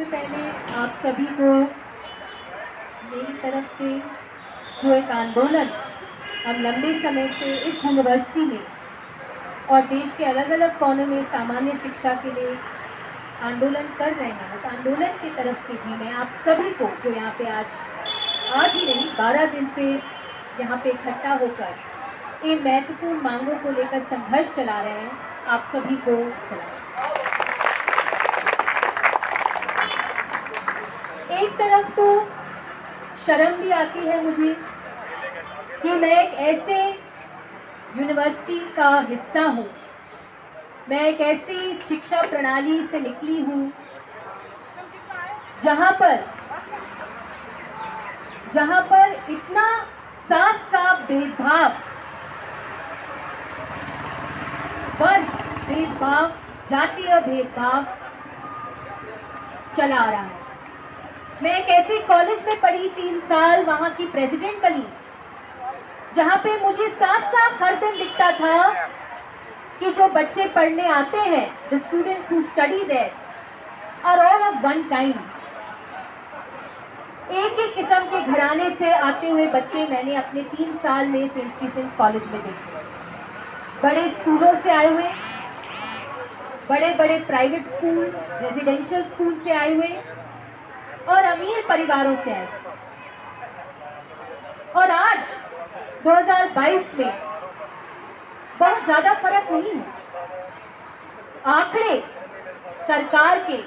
सबसे पहले आप सभी को मेरी तरफ से जो एक आंदोलन हम लंबे समय से इस यूनिवर्सिटी में और देश के अलग अलग कोनों में सामान्य शिक्षा के लिए आंदोलन कर रहे हैं, उस आंदोलन की तरफ से भी मैं आप सभी को जो यहाँ पे आज ही नहीं 12 दिन से यहाँ पे इकट्ठा होकर इन महत्वपूर्ण मांगों को लेकर संघर्ष चला रहे हैं, आप सभी को सलाम। एक तरफ तो शर्म भी आती है मुझे कि मैं एक ऐसे यूनिवर्सिटी का हिस्सा हूँ, मैं एक ऐसी शिक्षा प्रणाली से निकली हूँ जहाँ पर इतना साफ साफ भेदभाव, वर्ग भेदभाव, जातीय भेदभाव चला आ रहा है। मैं एक ऐसे कॉलेज में पढ़ी 3 साल, वहाँ की प्रेसिडेंट बनी, जहाँ पे मुझे साफ साफ हर दिन दिखता था कि जो बच्चे पढ़ने आते हैं, the students who study there are all of one kind। एक ही किस्म के घराने से आते हुए बच्चे मैंने अपने 3 साल में सेंट स्टीफेंस कॉलेज में देखे। बड़े स्कूलों से आए हुए, बड़े बड़े प्राइवेट स्कूल, रेजिडेंशियल स्कूल से आए हुए और अमीर परिवारों से आए। और आज 2022 में बहुत ज्यादा फर्क नहीं है। आंकड़े सरकार के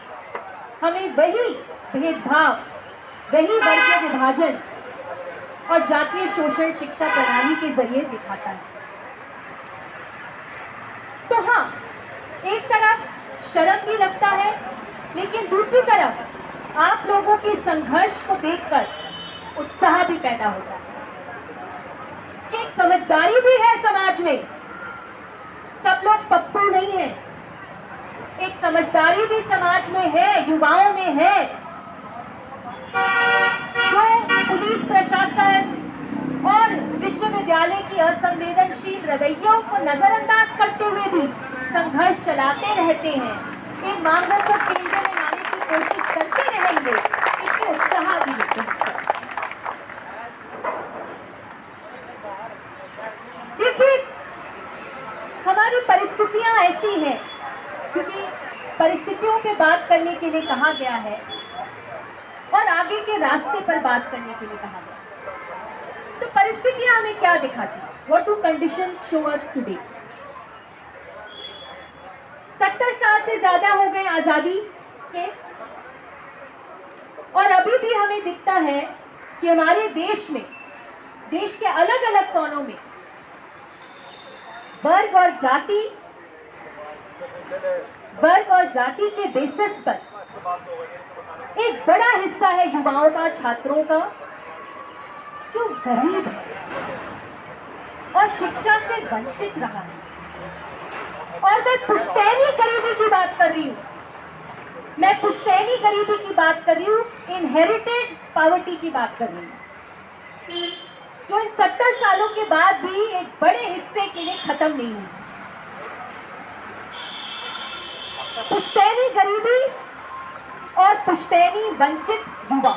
हमें वही भेदभाव, वही वर्गीय विभाजन और जातीय शोषण शिक्षा प्रणाली के जरिए दिखाता है। तो हाँ, एक तरफ शर्म भी लगता है, लेकिन दूसरी तरफ आप लोगों के संघर्ष को देखकर उत्साह भी पैदा होता है। एक समझदारी भी है समाज में, सब लोग पप्पू नहीं है। एक समझदारी भी समाज में है, युवाओं में है, जो पुलिस प्रशासन और विश्वविद्यालय की असंवेदनशील रवैयों को नजरअंदाज करते हुए भी संघर्ष चलाते रहते हैं। इन मांगों को केंद्र में लाने की कोशिश करते रहेंगे, इससे उत्साह भी होता है। देखिए, हमारी परिस्थितियां ऐसी हैं, क्योंकि परिस्थितियों पे बात करने के लिए कहा गया है और आगे के रास्ते पर बात करने के लिए कहा गया। तो परिस्थितियां हमें क्या दिखाती हैं? What do conditions show us today? 70 साल से ज्यादा हो गए आजादी के, और अभी भी हमें दिखता है कि हमारे देश में, देश के अलग अलग कोनों में वर्ग और जाति के बेसिस पर एक बड़ा हिस्सा है युवाओं का, छात्रों का, जो गरीब है और शिक्षा से वंचित रहा है। और मैं पुश्तैनी गरीबी की बात कर रही हूँ, मैं पुश्तैनी गरीबी की बात कर रही हूँ, इनहेरिटेड पॉवर्टी की बात कर रही हूँ, जो इन 70 सालों के बाद भी एक बड़े हिस्से के लिए खत्म नहीं हुई। पुश्तैनी गरीबी और पुश्तैनी वंचित युवा,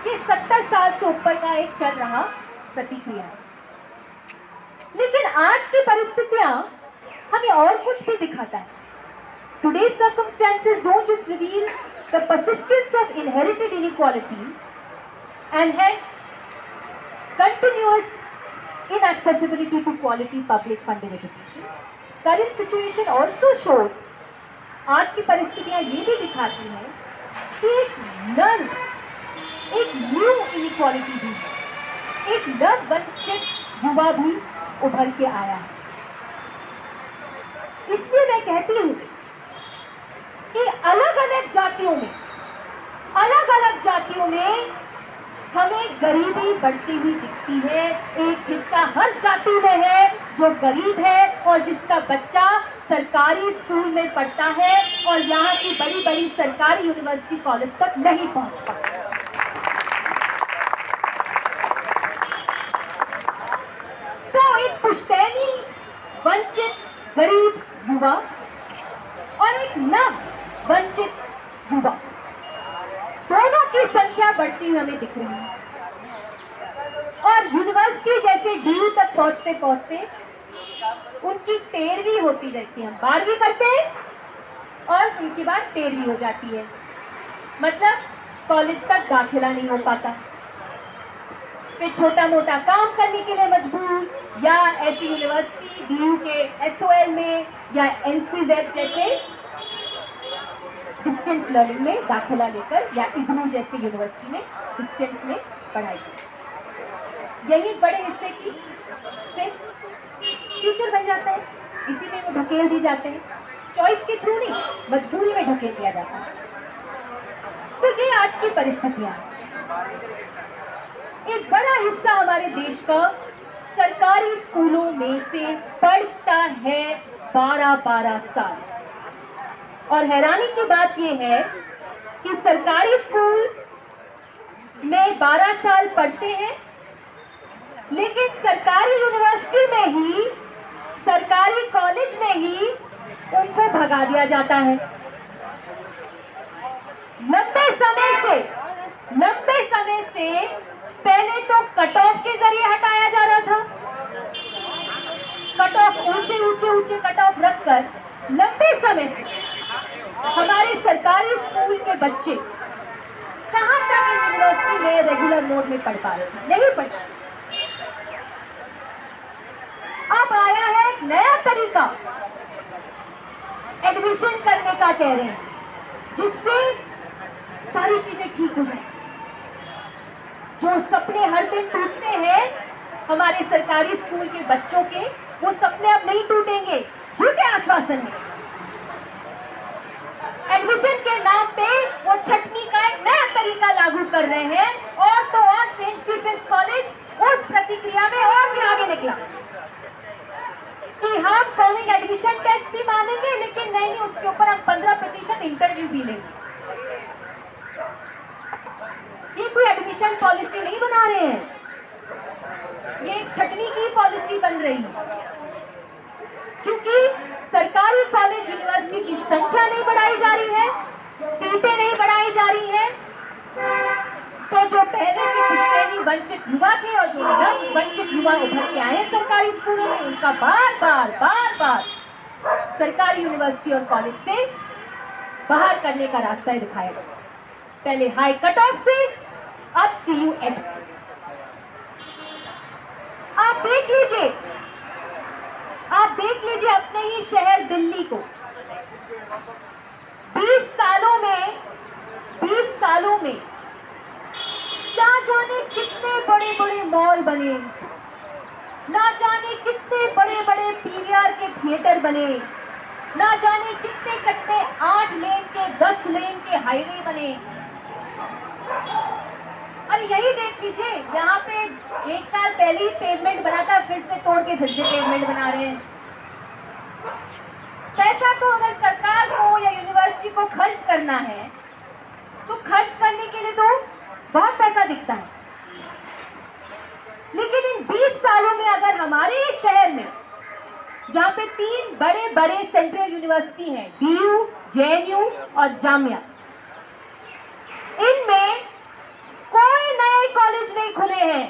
ये 70 साल से ऊपर का एक चल रहा प्रतिक्रिया है। लेकिन आज की परिस्थितियां हमें और कुछ भी दिखाता है। Today's circumstances don't just reveal the persistence of inherited inequality and hence continuous inaccessibility to quality public funded education. Current situation also shows, आज की परिस्थितियां ये भी दिखाती हैं कि एक न्यू इनइक्वालिटी भी है, एक नव वंचित युवा भी उभर के आया है। इसलिए मैं कहती हूँ कि अलग अलग जातियों में हमें गरीबी बढ़ती हुई दिखती है। एक हिस्सा हर जाति में है जो गरीब है और जिसका बच्चा सरकारी स्कूल में पढ़ता है और यहाँ की बड़ी बड़ी सरकारी यूनिवर्सिटी कॉलेज तक नहीं पहुँच पाता। तो एक पुश्तैनी वंचित गरीब युवा और एक नव वंचित युवा, दोनों की संख्या बढ़ती हुई हमें दिख रही है। और यूनिवर्सिटी जैसे डीयू तक पहुंचते पहुंचते उनकी 13वीं होती जाती है। हम 12वीं करते हैं और उनके बाद 13वीं हो जाती है, मतलब कॉलेज तक दाखिला नहीं हो पाता। फिर छोटा मोटा काम करने के लिए मजबूर, या ऐसी यूनिवर्सिटी डीयू के एसओएल में या एनसी वेब जैसे डिस्टेंस लर्निंग में दाखिला लेकर, या इग्नू जैसी यूनिवर्सिटी में डिस्टेंस में पढ़ाई। यही बड़े हिस्से की फिर फ्यूचर बन जाता है, इसी में वो ढकेल दी जाते हैं। चॉइस के थ्रू नहीं, मजबूरी में ढकेल दिया जाता है। तो ये आज की परिस्थितियां हैं। एक बड़ा हिस्सा हमारे देश का सरकारी स्कूलों में से पढ़ता है 12-12 साल। और हैरानी की बात यह है कि सरकारी स्कूल में 12 साल पढ़ते हैं, लेकिन सरकारी यूनिवर्सिटी में ही, सरकारी कॉलेज में ही उनको भगा दिया जाता है। लंबे समय से पहले तो कट ऑफ के जरिए हटाया जा रहा था। कट ऑफ ऊंचे कट ऑफ रखकर लंबे समय से हमारे सरकारी स्कूल के बच्चे कहां तक यूनिवर्सिटी में रेगुलर मोड में पढ़ पा रहे थे, नहीं पढ़। अब आया है एक नया तरीका एडमिशन करने का, कह रहे हैं, जिससे सारी चीजें ठीक हो जाए। जो सपने हर दिन टूटते हैं हमारे सरकारी स्कूल के बच्चों के, वो सपने अब नहीं टूटेंगे झूठे आश्वासन में। एडमिशन के नाम पे वो छटनी का एक नया तरीका लागू कर रहे हैं, और तो और सेंट स्टीफेंस कॉलेज उस प्रतिक्रिया में और भी आगे निकला कि हम कॉमिंग एडमिशन टेस्ट भी मानेंगे, लेकिन नहीं, उसके ऊपर हम 15% इंटरव्यू भी लेंगे। ये कोई एडमिशन पॉलिसी नहीं बना रहे हैं, ये छटनी की पॉलिसी बन रही है, क्योंकि सरकारी कॉलेज यूनिवर्सिटी की संख्या नहीं बढ़ाई जा रही है, सीटें नहीं बढ़ाई जा रही हैं। तो जो पहले से पुश्तैनी वंचित युवा थे और जो वंचित युवा उभर के आए सरकारी स्कूलों में, उनका बार बार सरकारी यूनिवर्सिटी और कॉलेज से बाहर करने का रास्ता दिखाया गया। पहले हाई कट ऑफ से, अब CU एड। आप देख लीजिए अपने ही शहर दिल्ली को। 20 सालों में क्या जाने कितने बड़े मॉल बने, ना जाने कितने बड़े PVR के थिएटर बने, ना जाने कितने 8 लेन के 10 लेन के हाईवे बने। अरे यही देख लीजिए, यहाँ पे 1 साल पहले ही पेवमेंट बना था, फिर से तोड़ के फिर से पेवमेंट बना रहे हैं। पैसा तो अगर सरकार को या यूनिवर्सिटी को खर्च करना है, तो खर्च करने के लिए तो बहुत पैसा दिखता है, लेकिन इन 20 सालों में अगर हमारे इस शहर में, जहाँ पे 3 बड़े सेंट्रल यूनिवर्सिटी हैं, DU, JNU और जामिया, इनमें कोई नए कॉलेज नहीं खुले हैं।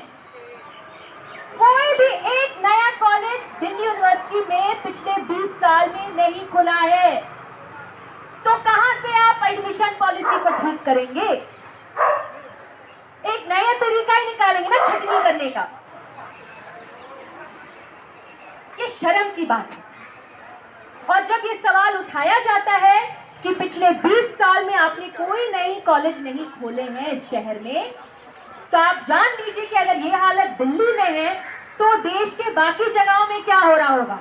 कोई भी एक नया कॉलेज दिल्ली यूनिवर्सिटी में पिछले 20 साल में नहीं खुला है। तो कहां से आप एडमिशन पॉलिसी को ठीक करेंगे? एक नया तरीका ही निकालेंगे ना छटनी करने का। ये शर्म की बात है। और जब ये सवाल उठाया जाता है कि पिछले 20 साल में आपने कोई नई कॉलेज नहीं खोले हैं इस शहर में, तो आप जान लीजिए कि अगर ये हालत दिल्ली में है, तो देश के बाकी जगहों में क्या हो रहा होगा।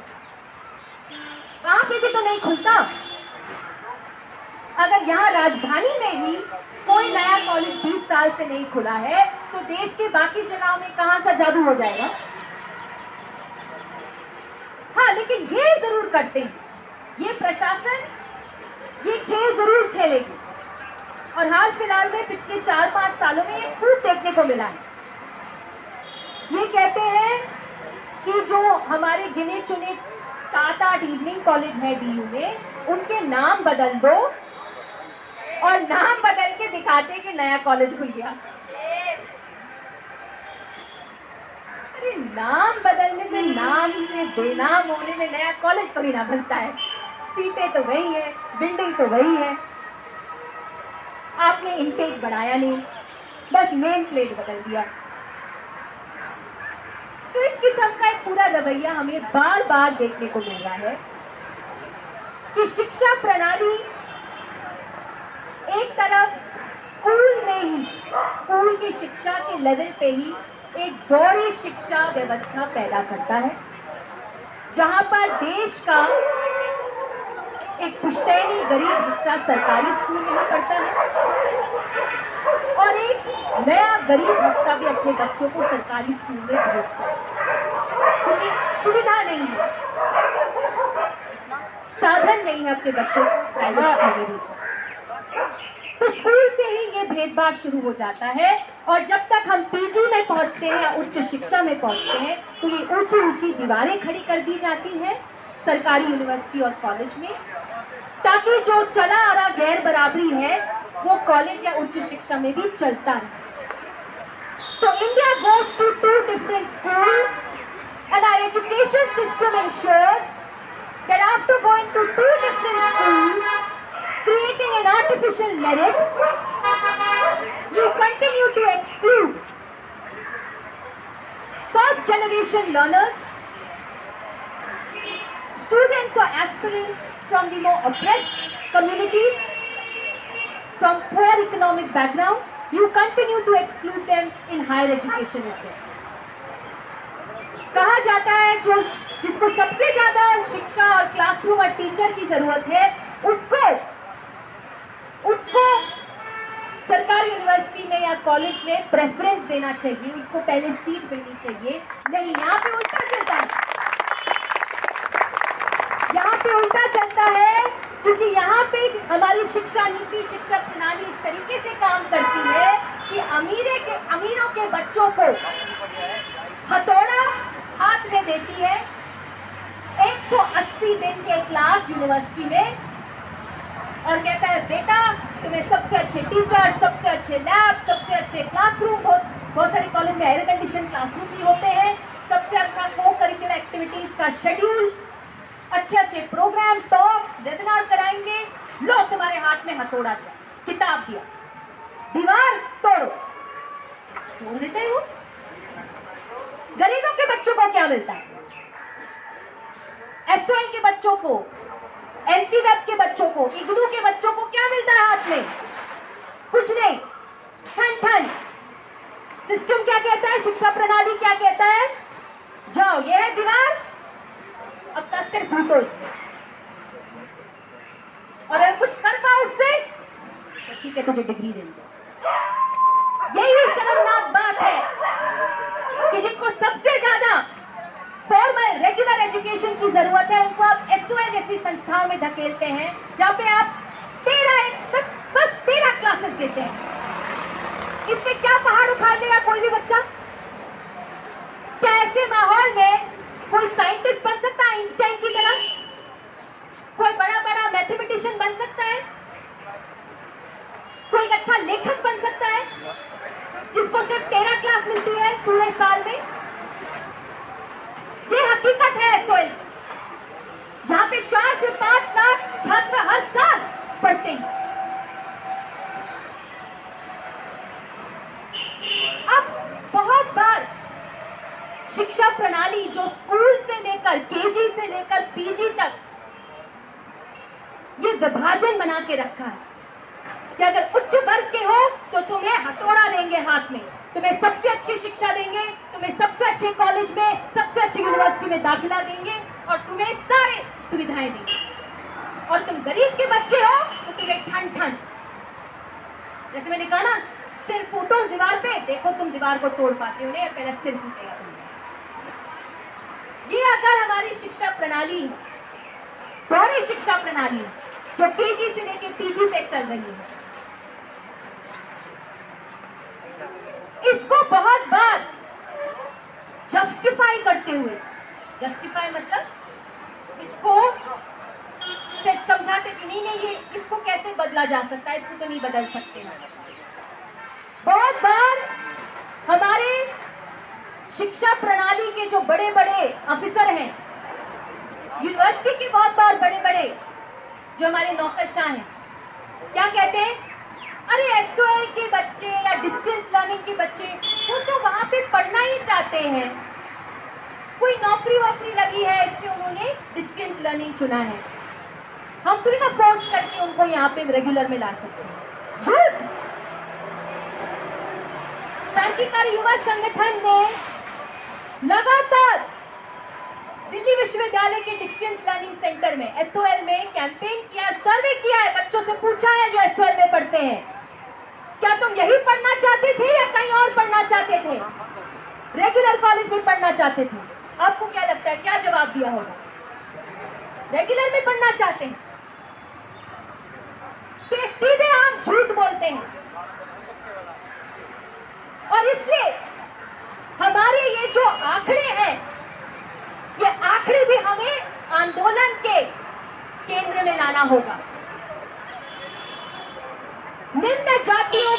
वहां पे भी तो नहीं खुलता। अगर यहाँ राजधानी में ही कोई नया कॉलेज 20 साल से नहीं खुला है, तो देश के बाकी जगहों में कहां सा जादू हो जाएगा। हाँ, लेकिन ये जरूर करते हैं, ये प्रशासन ये खेल जरूर खेलेगी। और हाल फिलहाल में पिछले 4-5 सालों में ये खूब देखने को मिला है। ये कहते हैं कि जो हमारे गिने चुने 7-8 इवनिंग कॉलेज है DU में, उनके नाम बदल दो और नाम बदल के दिखाते कि नया कॉलेज खुल गया। अरे नाम बदलने से, नाम से बेनाम होने में नया कॉलेज कभी ना बनता है। सीटें तो वही है, बिल्डिंग तो वही है, आपने इनटेक बढ़ाया नहीं, बस नेम प्लेट बदल दिया। तो इस किस्म का एक पूरा रवैया हमें बार बार देखने को मिल रहा है कि शिक्षा प्रणाली एक तरफ स्कूल में ही, स्कूल की शिक्षा के लेवल पे ही एक दोहरी शिक्षा व्यवस्था पैदा करता है, जहां पर देश का एक पुश्तैनी गरीब हिस्सा सरकारी स्कूल में ही पढ़ता है और एक नया गरीब हिस्सा भी अपने बच्चों को सरकारी स्कूल में भेजता है, क्योंकि सुविधा नहीं है, साधन नहीं है अपने बच्चों को प्राइवेट स्कूल में भेजना। तो स्कूल से ही ये भेदभाव शुरू हो जाता है और जब तक हम पीजी में पहुंचते हैं या उच्च शिक्षा में पहुंचते हैं तो ये ऊंची ऊंची दीवारें खड़ी कर दी जाती हैं सरकारी यूनिवर्सिटी और कॉलेज में, ताकि जो चला आ रहा गैर बराबरी है वो कॉलेज या उच्च शिक्षा में भी चलता है। तो India goes to 2 different schools and our education system ensures that after going to 2 different schools, creating an artificial merit, you continue to exclude first generation learners, students or aspirants from the more oppressed communities, from poor economic backgrounds, you continue to exclude them in higher education as well. कहा जाता है जो जिसको सबसे ज्यादा शिक्षा और classroom और टीचर की जरूरत है उसको सरकारी यूनिवर्सिटी में या कॉलेज में प्रेफरेंस देना चाहिए, उसको पहले सीट मिलनी चाहिए। नहीं, यहाँ पे उल्टा चलता है, यहाँ पे उल्टा चलता है, क्योंकि यहाँ पे हमारी शिक्षा नीति, शिक्षा प्रणाली इस तरीके से काम करती है कि अमीरों के बच्चों को हथौड़ा हाथ में देती है 180 दिन के क्लास यूनिवर्सिटी में और कहता है बेटा तुम्हें सबसे अच्छे टीचर, सबसे अच्छे लैब, सबसे अच्छे क्लासरूम, बहुत सारे कॉलेज में एयर कंडीशन क्लासरूम भी होते हैं, सबसे अच्छा को करिकुलर एक्टिविटीज का शेड्यूल, अच्छे अच्छे प्रोग्राम, टॉक्स, वेबिनार कराएंगे, लो तुम्हारे हाथ में हथौड़ा दिया, किताब दिया, दीवार तोड़ो, तोड़ देते हैं वो। गरीबों के बच्चों को क्या मिलता है? एसओएल के बच्चों को, एनसीवेब के बच्चों को, इग्नू के बच्चों को क्या मिलता है हाथ में? कुछ नहीं, ठन ठन। सिस्टम क्या कहता है, शिक्षा प्रणाली क्या कहता है? जाओ, ये है दीवार, अपना सिर फूटो इसमें, और अगर कुछ कर पाओ उससे तो ठीक है, तुझे डिग्री देंगे। यही शर्मनाक बात है कि जिनको सबसे ज्यादा फॉर्मल रेगुलर एजुकेशन की जरूरत है उनको आप एसओएल जैसी संस्थाओं में धकेलते हैं, जहां पे आप 13 क्लासेस देते हैं। इसमें क्या पहाड़ उखाड़ लेगा कोई भी बच्चा? क्या ऐसे माहौल में कोई साइंटिस्ट बन सकता है आइंस्टाइन की तरह? कोई बड़ा बड़ा मैथमेटिशियन बन सकता है? कोई अच्छा लेखक बन सकता है जिसको सिर्फ 13 क्लास मिलती है पूरे साल में? ये हकीकत है एसओएल, जहां पे 4 से 5 लाख छात्र हर साल पढ़ते हैं। अब बहुत बार शिक्षा प्रणाली जो स्कूल से लेकर केजी से लेकर पीजी तक ये विभाजन बना के रखा है कि अगर उच्च वर्ग के हो तो तुम्हें हथौड़ा देंगे हाथ में, तुम्हें सबसे अच्छी शिक्षा देंगे, तुम्हें सबसे अच्छे कॉलेज में, सबसे अच्छी यूनिवर्सिटी में दाखिला देंगे और तुम्हें सारे सुविधाएं देंगे, और तुम गरीब के बच्चे हो तो तुम्हें ठन ठन, जैसे मैंने कहा ना, सिर फूटो दीवार पे, देखो तुम दीवार को तोड़ पाते हो नहीं, पहले सिर फूटेगा तुम्हें। ये अगर हमारी शिक्षा प्रणाली है, दोहरी शिक्षा प्रणाली जो केजी से लेकर पीजी तक चल रही है, इसको बहुत बार जस्टिफाई करते हुए, जस्टिफाई मतलब इसको से समझाते कि नहीं नहीं ये इसको कैसे बदला जा सकता है, इसको तो नहीं बदल सकते। बहुत बार हमारे शिक्षा प्रणाली के जो बड़े बड़े अफसर हैं, यूनिवर्सिटी के बहुत बार बड़े बड़े जो हमारे नौकरशाह हैं, क्या कहते हैं, अरे एसओएल के बच्चे या डिस्टेंस लर्निंग के बच्चे वो तो वहां पे पढ़ना ही चाहते हैं, कोई नौकरी वोकरी लगी है इसलिए उन्होंने डिस्टेंस लर्निंग चुना है, हम थोड़ी ना फोर्स करके उनको यहाँ पे रेगुलर में ला सकते हैं। झूठ। क्रांतिकारी युवा संगठन ने लगातार दिल्ली विश्वविद्यालय के डिस्टेंस लर्निंग सेंटर में एसओएल में कैंपेन किया, सर्वे किया है, बच्चों से पूछा है जो एसओएल में पढ़ते हैं, क्या तुम यही पढ़ना चाहते थे या कहीं और पढ़ना चाहते थे, रेगुलर कॉलेज में पढ़ना चाहते थे? आपको क्या लगता है क्या जवाब दिया होगा? रेगुलर में पढ़ना चाहते हैं। कि सीधे हम झूठ बोलते हैं और इसलिए हमारे ये जो आंकड़े हैं, ये आंकड़े भी हमें आंदोलन के केंद्र में लाना होगा। निम्न जातियों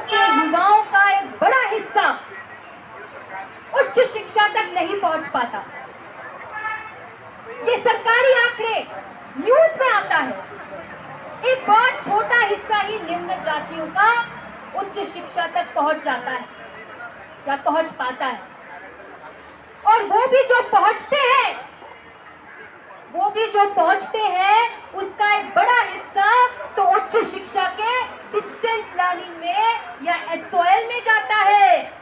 के युवाओं का एक बड़ा हिस्सा उच्च शिक्षा तक नहीं पहुंच पाता। ये सरकारी आंकड़े न्यूज में आता है। एक बहुत छोटा हिस्सा ही निम्न जातियों का उच्च शिक्षा तक पहुंच जाता है या पहुंच पाता है, और वो भी जो पहुंचते हैं उसका एक बड़ा हिस्सा तो उच्च शिक्षा के डिस्टेंस लर्निंग में या एसओएल में जाता है।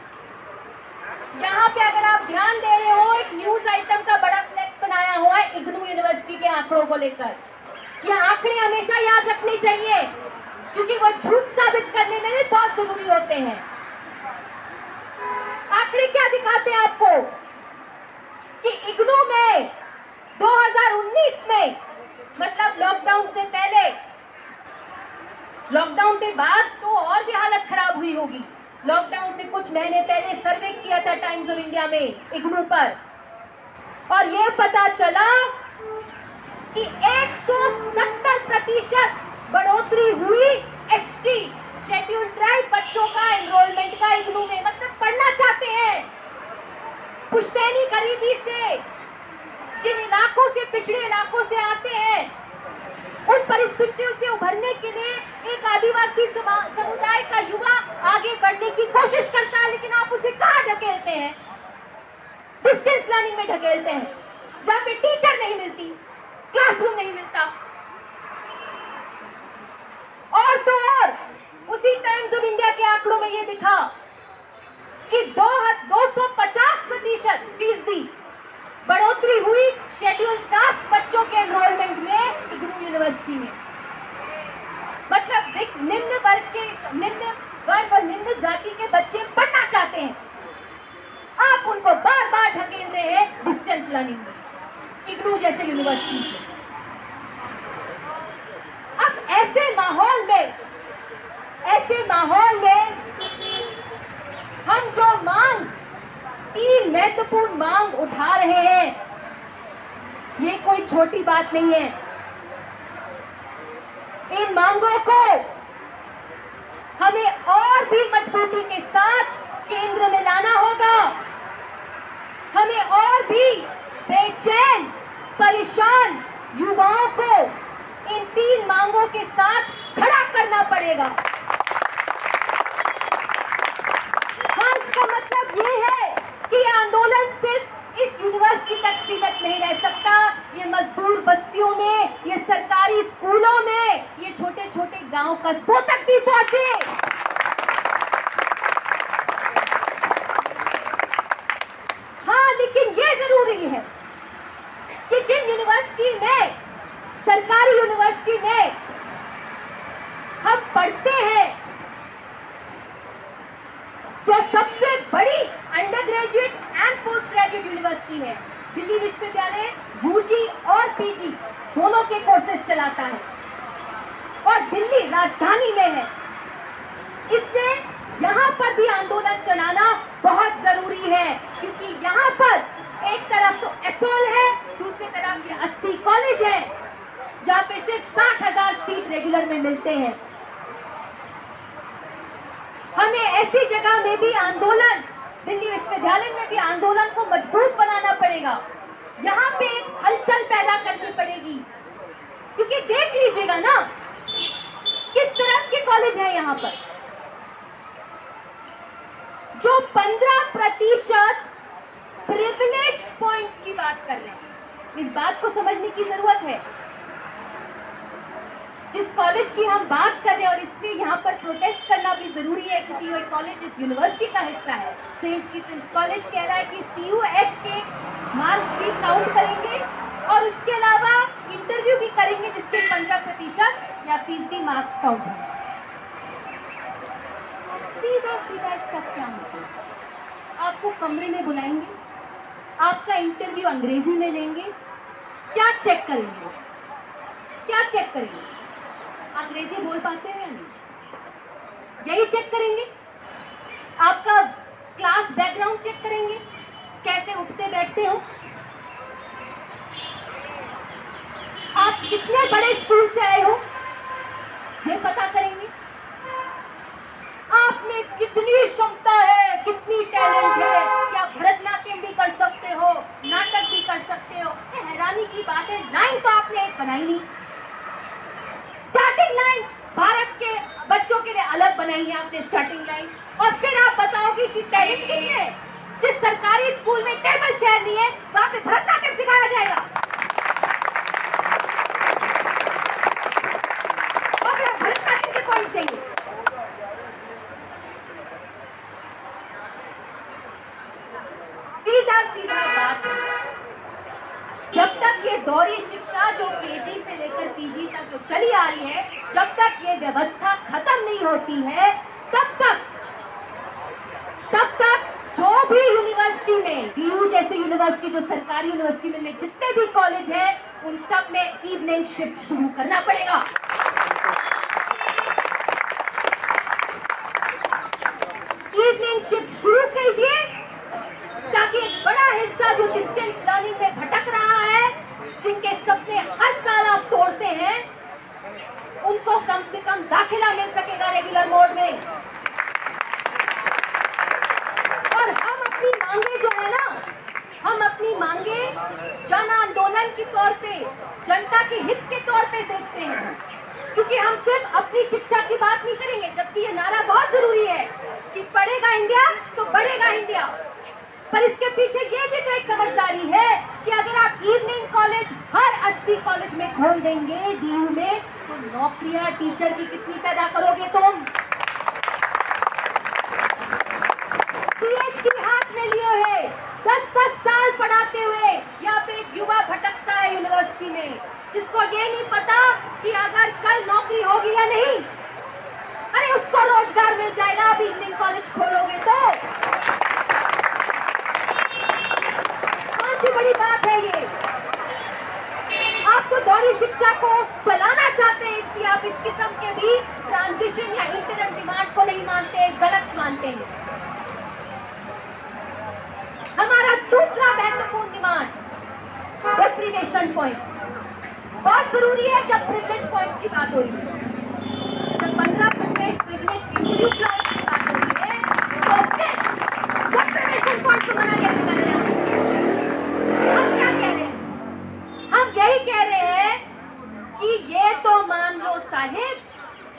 यहाँ पे अगर आप ध्यान दे रहे हो, एक न्यूज आइटम का बड़ा फ्लेक्स बनाया हुआ है इग्नू यूनिवर्सिटी के आंकड़ों को लेकर। ये आंकड़े हमेशा याद रखने चाहिए क्योंकि वो झूठ साबित करने में भी बहुत जरूरी होते हैं। आंकड़े क्या दिखाते हैं आपको कि इग्नू में 2019 में, मतलब लॉकडाउन से पहले, लॉकडाउन के बाद तो और भी हालत खराब हुई होगी, लॉकडाउन से कुछ महीने पहले सर्वे किया था टाइम्स ऑफ इंडिया में इग्नू पर, और ये पता चला कि 170% बढ़ोतरी हुई एसटी शेड्यूल ट्राइब बच्चों का एनरोलमेंट का इग्नू में, मतलब पढ़ना चाहते हैं। पुश्तैनी गरीबी से, जिन इलाकों से, पिछड़े इलाकों से आते हैं, उन परिस्थितियों से उभरने के लिए एक आदिवासी समुदाय का युवा आगे बढ़ने की कोशिश करता है, लेकिन आप उसे कहाँ ढकेलते हैं? डिस्टेंस लर्निंग में ढकेलते हैं, जहाँ पे टीचर नहीं मिलती, क्लासरूम नहीं मिलता। और तो और उसी टाइम्स ऑफ इंडिया के आंकड़ों में ये दिखा कि 250% फीसदी बढ़ोतरी हुई शेड्यूल कास्ट बच्चों के एनरोलमेंट में इग्नू यूनिवर्सिटी में। मतलब निम्न वर्ग और निम्न जाति के बच्चे पढ़ना चाहते हैं, आप उनको बार बार ढकेल रहे हैं डिस्टेंस लर्निंग में इग्नू जैसे यूनिवर्सिटी से। अब ऐसे माहौल में हम जो तीन महत्वपूर्ण मांग उठा रहे हैं, ये कोई छोटी बात नहीं है। इन मांगों को हमें और भी मजबूती के साथ केंद्र में लाना होगा। हमें और भी बेचैन, परेशान युवाओं को इन तीन मांगों के साथ खड़ा करना पड़ेगा। हाँ, इसका मतलब ये है कि ये आंदोलन सिर्फ इस यूनिवर्सिटी तक सीमित नहीं रह सकता। ये मजदूर बस्तियों में, ये सरकारी स्कूलों में, ये छोटे छोटे गांव कस्बों तक भी पहुंचे। हाँ, लेकिन ये जरूरी है कि जिन यूनिवर्सिटी में, सरकारी यूनिवर्सिटी में हम पढ़ते हैं, जो सबसे बड़ी under graduate and post graduate university है, दिल्ली विश्वविद्यालय यूजी और पीजी दोनों के कोर्सेज चलाता है और दिल्ली राजधानी में है, इसलिए यहाँ पर भी आंदोलन चलाना बहुत जरूरी है। क्योंकि यहाँ पर एक तरफ तो एसओएल है, दूसरी तरफ ये 80 कॉलेज हैं जहां पे सिर्फ 60,000 सीट रेगुलर में मिलते हैं। हमें ऐसी जगह में भी आंदोलन, दिल्ली विश्वविद्यालय में भी आंदोलन को मजबूत बनाना पड़ेगा, यहाँ पे एक हलचल पैदा करनी पड़ेगी। क्योंकि देख लीजिएगा ना किस तरह के कॉलेज है यहाँ पर, जो 15% प्रिविलेज पॉइंट्स की बात कर रहे हैं। इस बात को समझने की जरूरत है। जिस कॉलेज की हम बात कर रहे हैं, और इसलिए यहाँ पर प्रोटेस्ट करना भी जरूरी है क्योंकि ये कॉलेज इस यूनिवर्सिटी का हिस्सा है। सेंट स्टीफेंस कॉलेज कह रहा है कि CUET के मार्क्स भी काउंट करेंगे और उसके अलावा इंटरव्यू भी करेंगे जिसके 15% या फीसदी मार्क्स काउंट होंगे। सीधा सीधा इसका क्या मतलब? आपको कमरे में बुलाएंगे, आपका इंटरव्यू अंग्रेजी में लेंगे, क्या चेक करेंगे? क्या चेक करेंगे? अंग्रेजी बोल पाते हैं या नहीं, यही चेक करेंगे। आपका क्लास बैकग्राउंड चेक करेंगे, कैसे उठते बैठते हो, आप कितने बड़े स्कूल से आए हो, ये पता करेंगे। आप में कितनी क्षमता है, कितनी टैलेंट है, क्या भरतनाट्यम भी कर सकते हो, नाटक भी कर सकते हो। हैरानी की बात है, लाइन तो आपने एक बनाई नहीं। स्टार्टिंग लाइन भारत के बच्चों के लिए अलग बनाई है आपने स्टार्टिंग लाइन, और फिर आप बताओगे कि टैलेंट किसमें है। जिस सरकारी स्कूल में टेबल चेयर नहीं है वहां पे भरतनाट्यम सिखाया जाएगा, और फिर भरतनाट्यम के पॉइंट देंगे। सीधा सीधा बात, जब तक ये दोहरी शिक्षा जो KG से लेकर PG तक जो चली आ रही है, जब तक ये व्यवस्था खत्म नहीं होती है, तब तक जो भी यूनिवर्सिटी में, DU जैसे यूनिवर्सिटी जो सरकारी यूनिवर्सिटी में जितने भी कॉलेज हैं, उन सब में इवनिंग शिफ्ट शुरू करना पड़ेगा। इवनिंग शिफ्ट शुरू कीजिए ताकि एक बड़ा हिस्सा जो डिस्टेंस लर्निंग में भटक रहा है, जिनके सपने हर साल आप तोड़ते हैं, उनको कम से कम दाखिला मिल सकेगा रेगुलर मोड में। और हम अपनी मांगे जो है ना, हम अपनी मांगे जन आंदोलन के तौर पे, जनता के हित के तौर पे देखते हैं, क्योंकि हम सिर्फ अपनी शिक्षा की बात नहीं करेंगे, जबकि ये नारा बहुत जरूरी है कि पढ़ेगा इंडिया तो बढ़ेगा इंडिया। पर इसके पीछे ये भी तो एक समझदारी है कि अगर आप इवनिंग कॉलेज हर 80 कॉलेज में खोल देंगे DU में, तो नौकरियां टीचर की कितनी पैदा करोगे तुम? PhD हाथ में लिए है, 10-10 साल पढ़ाते हुए यहाँ पे एक युवा भटकता है यूनिवर्सिटी में, जिसको ये नहीं पता कि अगर कल नौकरी होगी या नहीं। अरे उसको रोजगार मिल जाएगा आप इवनिंग कॉलेज खोलोगे तो। बड़ी बात है ये। आप तो दोहरी शिक्षा को चलाना चाहते हैं, इसलिए आप इस किस्म के भी ट्रांजिशन या इंटरम डिमांड को नहीं मानते, गलत मानते हैं। हमारा दूसरा महत्वपूर्ण डिमांड डेप्रिवेशन पॉइंट्स बहुत जरूरी है। जब प्रिविलेज पॉइंट्स की बात हो रही है, जब 15% प्रिविलेज इंटरव्यू पॉइंट्स की बात हो रही है, तो फिर डेप्रिवेशन पॉइंट्स को मना कैसे कर रहे हैं? हम क्या कह रहे हैं? हम यही कह रहे हैं कि ये तो मान लो साहिब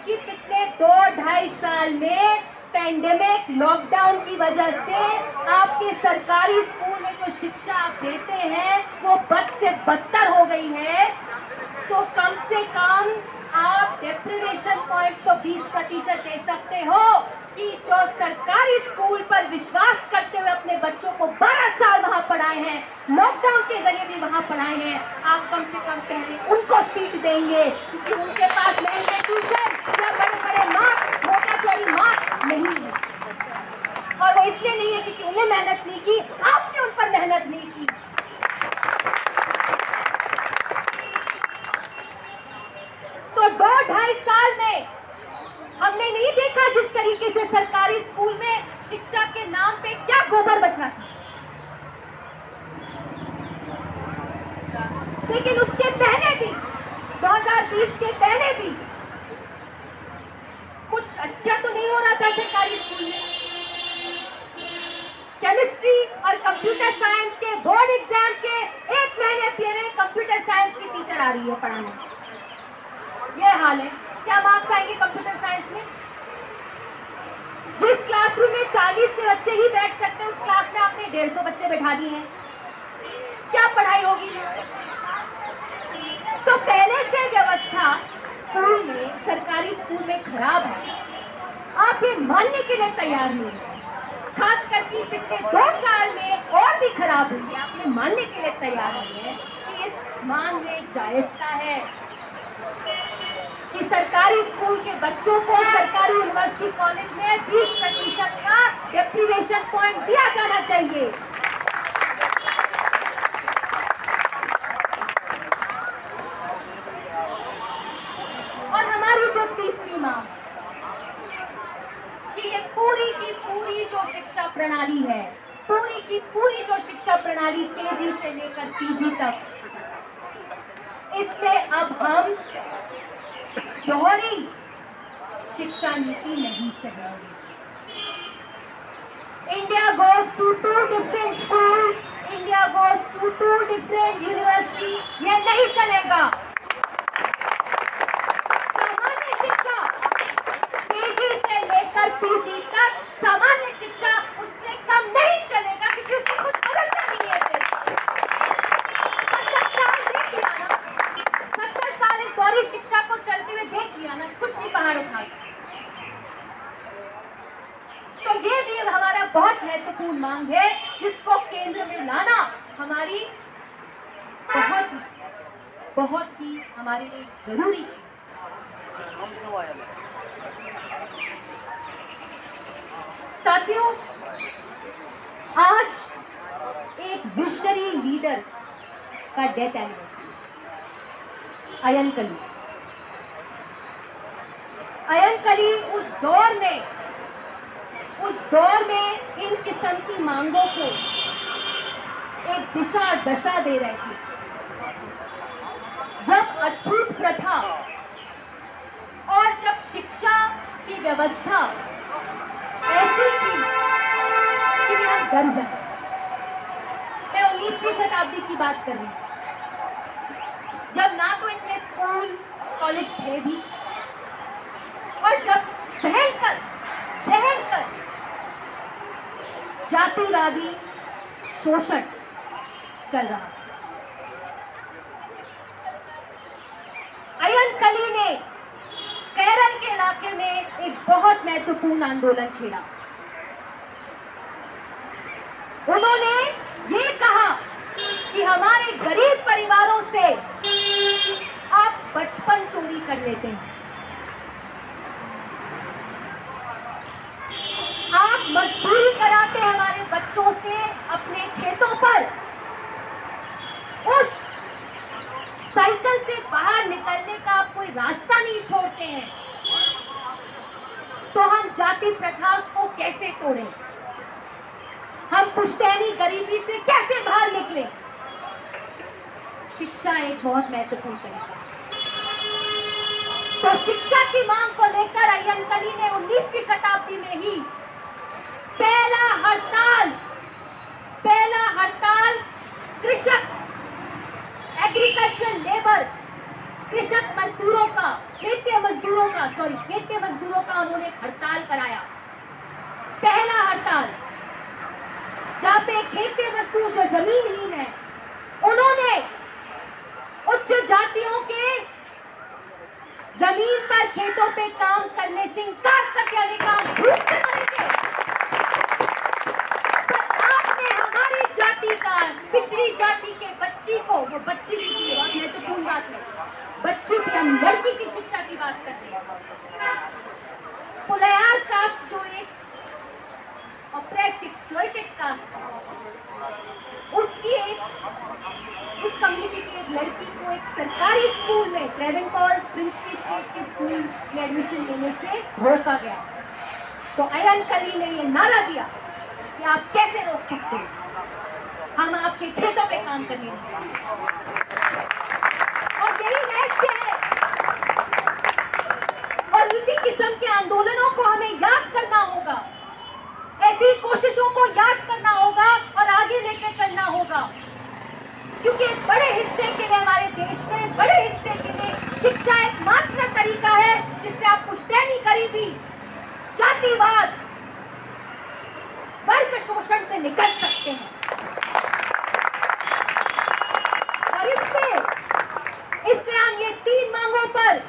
कि पिछले 2-2.5 साल में पैंडेमिक लॉकडाउन की वजह से आपके सरकारी स्कूल में जो शिक्षा आप देते हैं वो बद से बदतर हो गई है। तो कम से कम आप डेप्रिवेशन पॉइंट्स तो 20% दे सकते हो कि जो सरकारी स्कूल पर विश्वास करते हुए अपने बच्चों को 12 साल वहां पढ़ाए हैं, लॉकडाउन के जरिए भी वहां पढ़ाए हैं, आप कम से कम पहले उनको सीट देंगे, क्योंकि उनके पास महंगे ट्यूशन या बड़े-बड़े मार्क्स, मोटा-चोरी मार्क्स नहीं है। और वो इसलिए नहीं है क्योंकि उन्हें मेहनत नहीं की, आपने उन पर मेहनत नहीं की। तो 2-2.5 साल में हमने नहीं देखा जिस तरीके से सरकारी स्कूल में शिक्षा के नाम पे क्या गोबर बचा था। लेकिन उसके पहले भी 2020 के पहले भी कुछ अच्छा तो नहीं हो रहा था सरकारी स्कूल में। केमिस्ट्री और कंप्यूटर साइंस के बोर्ड एग्जाम के 1 महीने पहले कंप्यूटर साइंस की टीचर आ रही है पढ़ाने, ये हाल है। क्या मार्क्स आएंगे कंप्यूटर साइंस में? जिस क्लासरूम में 40 से बच्चे ही बैठ सकते हैं, उस क्लास में आपने 150 बच्चे बैठा दिए हैं, क्या पढ़ाई होगी? तो पहले से व्यवस्था स्कूल में, सरकारी स्कूल में खराब है, आप ये मानने के लिए तैयार नहीं है। खास करके पिछले 2 साल में और भी खराब हुई है, आप ये मानने के लिए तैयार नहीं है कि इस मांग में जायजता है कि सरकारी स्कूल के बच्चों को सरकारी यूनिवर्सिटी कॉलेज में 20% का डेप्रीवेशन पॉइंट दिया जाना चाहिए। और हमारी जो तीसरी मांग कि ये पूरी की पूरी जो शिक्षा प्रणाली है, पूरी की पूरी जो शिक्षा प्रणाली केजी से लेकर पीजी तक, इसमें अब हम दोहरी शिक्षा नीति नहीं सहेंगे। India goes to 2 different school, India goes to 2 different university, ये नहीं चलेगा। सामान्य शिक्षा केजी से लेकर पीजी तक, सामान्य शिक्षा उससे कम नहीं चलेगा, क्योंकि उससे कुछ बदलना नहीं है। 70 साल इस दोहरी शिक्षा को चलते हुए देख लिया ना, कुछ नहीं पहाड़ उठा। तो ये भी हमारा बहुत महत्वपूर्ण मांग है, जिसको केंद्र में लाना हमारी बहुत ही हमारे लिए जरूरी चीज। साथियों, आज एक विजनरी लीडर का डेथ एनिवर्सरी, अयनकली। अयनकली उस दौर में इन किस्म की मांगों को एक दिशा दशा दे रहे थे, जब अछूत प्रथा और जब शिक्षा की व्यवस्था ऐसी थी कि वे हम डर जाए। मैं 19वीं शताब्दी की बात कर रही हूँ, जब ना तो इतने स्कूल कॉलेज थे भी, और जब भयंकर जातिवादी शोषण चल रहा। अयनकली ने केरल के इलाके में एक बहुत महत्वपूर्ण आंदोलन छेड़ा। उन्होंने ये कहा कि हमारे गरीब परिवारों से आप बचपन चोरी कर लेते हैं, आप मजदूरी कराते हैं हमारे बच्चों से अपने खेतों पर, उस साइकिल से बाहर निकलने का आप कोई रास्ता नहीं छोड़ते हैं, तो हम जाति प्रथा को कैसे तोड़ें? हम पुश्तैनी गरीबी से कैसे बाहर निकलें? शिक्षा एक बहुत महत्वपूर्ण तरीका। तो शिक्षा की मांग को लेकर अयनकली ने 19वीं शताब्दी में ही पहला हड़ताल कृषक, एग्रीकल्चरल लेबर, कृषक मजदूरों का, खेतीय मजदूरों का उन्होंने हड़ताल कराया। पहला हड़ताल, जहां पे खेतीय मजदूर जो जमीनहीन है, उन्होंने उच्च जातियों के जमीन पर खेतों पे काम करने से इंकार कर दिया, वे काम भूख से मरे थे। पर आपने हमारी जाति का, पिछड़ी जाति के बच्ची को, वो बच्ची भी थी, बहुत महत्वपूर्ण बात है, बच्ची थी, हम लड़की की शिक्षा की बात करते हैं। पुलयार कास्ट जो एक ऑप्रेस्ड, एक्सप्लॉइटेड कास्ट है, उस कम्युनिटी की एक लड़की को एक सरकारी स्कूल में, ट्रेवेंकोर प्रिंसली स्टेट के स्कूल में एडमिशन लेने से रोका गया। तो अयनकली ने ये नारा दिया कि आप कैसे रोक सकते हैं, हम आपके खेतों पे काम करने देंगे। किस्म के आंदोलनों को हमें याद करना होगा, ऐसी कोशिशों को याद करना होगा और आगे लेकर चलना होगा, क्योंकि बड़े हिस्से के लिए हमारे देश में, बड़े हिस्से के लिए शिक्षा एकमात्र तरीका है जिससे आप पुश्तैनी गरीबी, जातिवाद, वर्ग शोषण से निकल सकते हैं। और इससे हम ये 3 मांगों पर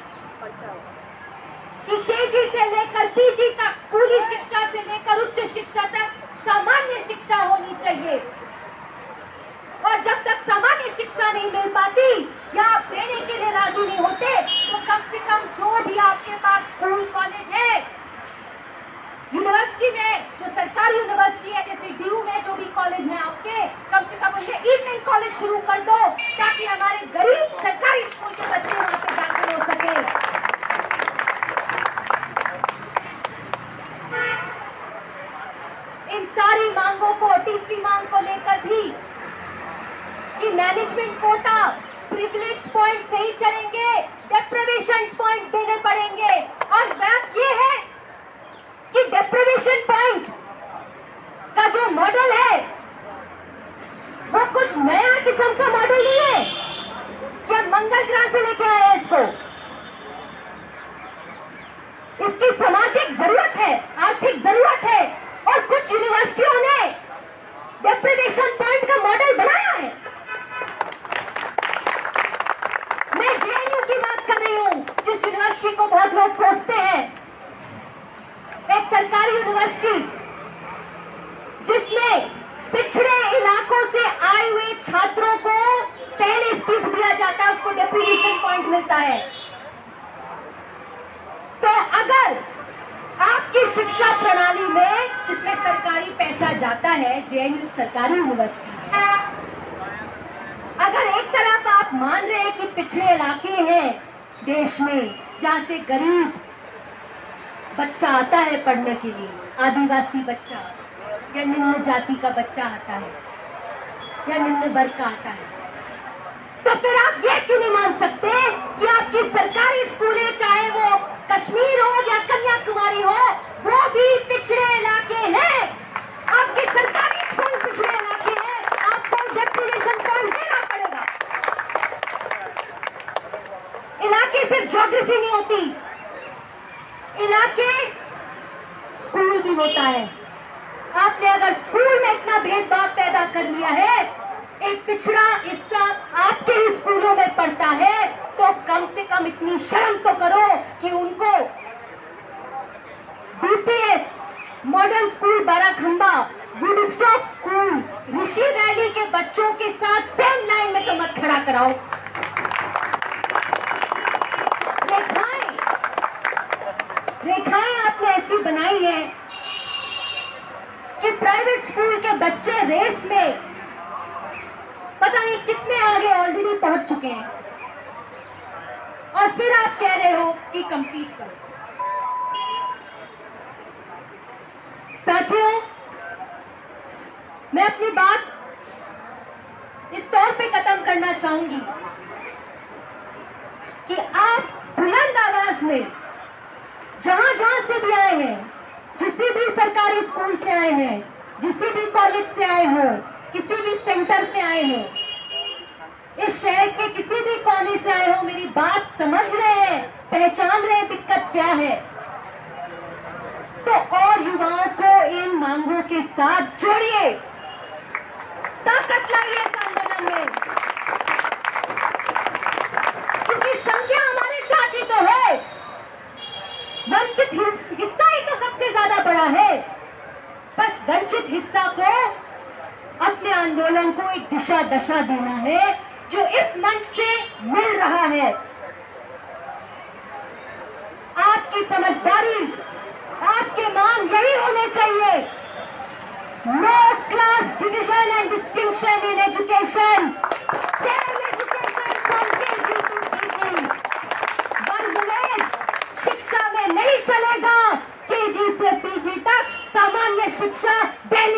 कि केजी से लेकर पीजी तक, स्कूली शिक्षा से लेकर उच्च शिक्षा तक सामान्य शिक्षा होनी चाहिए। और जब तक सामान्य शिक्षा नहीं मिल पाती या आप देने के लिए राजी नहीं होते, तो कम से कम जो भी आपके पास स्कूल कॉलेज है, यूनिवर्सिटी में जो सरकारी यूनिवर्सिटी है, जैसे डीयू में जो भी कॉलेज है आपके, कम से कम उनके इवनिंग कॉलेज शुरू कर दो, ताकि हमारे गरीब सरकारी स्कूल के बच्चे वहां पे दाखिल हो सके। इन सारी मांगों को, तीसरी मांग को लेकर भी कि मैनेजमेंट कोटा, प्रिविलेज पॉइंट्स नहीं चलेंगे, डेप्रिवेशन पॉइंट्स देने पड़ेंगे। और बात ये है कि डेप्रिवेशन पॉइंट का जो मॉडल है वो कुछ नया किस्म का मॉडल नहीं है कि हम मंगल ग्रह से लेके आए हैं इसको। इसकी सामाजिक जरूरत है, आर्थिक जरूरत है, और कुछ यूनिवर्सिटियों ने डेप्रिवेशन पॉइंट का मॉडल बनाया है। मैं जेएनयू की बात कर रही हूं, जिस यूनिवर्सिटी को बहुत लोग कोसते हैं, एक सरकारी यूनिवर्सिटी जिसमें पिछड़े इलाकों से आए हुए छात्रों को पहले सीट दिया जाता है, उसको डेप्रिवेशन पॉइंट मिलता है। तो अगर आपकी शिक्षा प्रणाली में, जिसमें सरकारी पैसा जाता है, जेएनयू सरकारी यूनिवर्सिटी है, अगर एक तरफ आप मान रहे हैं कि पिछड़े इलाके हैं देश में जहां से गरीब बच्चा आता है पढ़ने के लिए, आदिवासी बच्चा या निम्न जाति का बच्चा आता है या निम्न वर्ग का आता है, तो फिर आप ये क्यों नहीं मान सकते कि आपकी सरकारी स्कूलें, चाहे वो कश्मीर हो या कन्याकुमारी हो, वो भी पिछड़े इलाके हैं। आपके सरकारी स्कूल पिछड़े इलाके हैं, आपको डेप्रिवेशन पॉइंट देना पड़ेगा। इलाके से ज्योग्राफी नहीं होती, इलाके स्कूल भी होता है। आपने अगर स्कूल में इतना भेदभाव पैदा कर लिया है, एक पिछड़ा हिस्सा आपके ही स्कूलों में पढ़ता है, तो कम से कम इतनी शर्म तो करो कि उनको BPS, modern school Barakhamba, Woodstock school, Rishi valley के बच्चों के साथ सेम लाइन में तो मत खड़ा कराओ। रेखाएं आपने ऐसी बनाई है कि प्राइवेट स्कूल के बच्चे रेस में पता नहीं कितने आगे ऑलरेडी पहुंच चुके हैं, और फिर आप कह रहे हो कि कंपीट करो। साथियों, मैं अपनी बात इस तौर पे खत्म करना चाहूंगी कि आप बुलंद आवाज में जहां जहां से भी आए हैं, किसी भी सरकारी स्कूल से आए हैं, किसी भी कॉलेज से आए हो, किसी भी सेंटर से आए हो, इस शहर के किसी भी कोने से आए हो, मेरी बात समझ रहे हैं, पहचान रहे हैं दिक्कत क्या है, तो और युवाओं को इन मांगों के साथ जोड़िए, ताकत लाइए इस आंदोलन में, क्योंकि संख्या हमारे साथ ही तो है, वंचित हिस्सा ही तो सबसे ज्यादा बड़ा है। बस वंचित हिस्सा को, अपने आंदोलन को एक दिशा दशा देना है जो इस मंच से मिल रहा है। आपकी समझदारी, आपके मांग यही होने चाहिए, no class division and distinction in education, same education from KG to PG. वर्गभेद शिक्षा में नहीं चलेगा, केजी से पीजी तक सामान्य शिक्षा देनी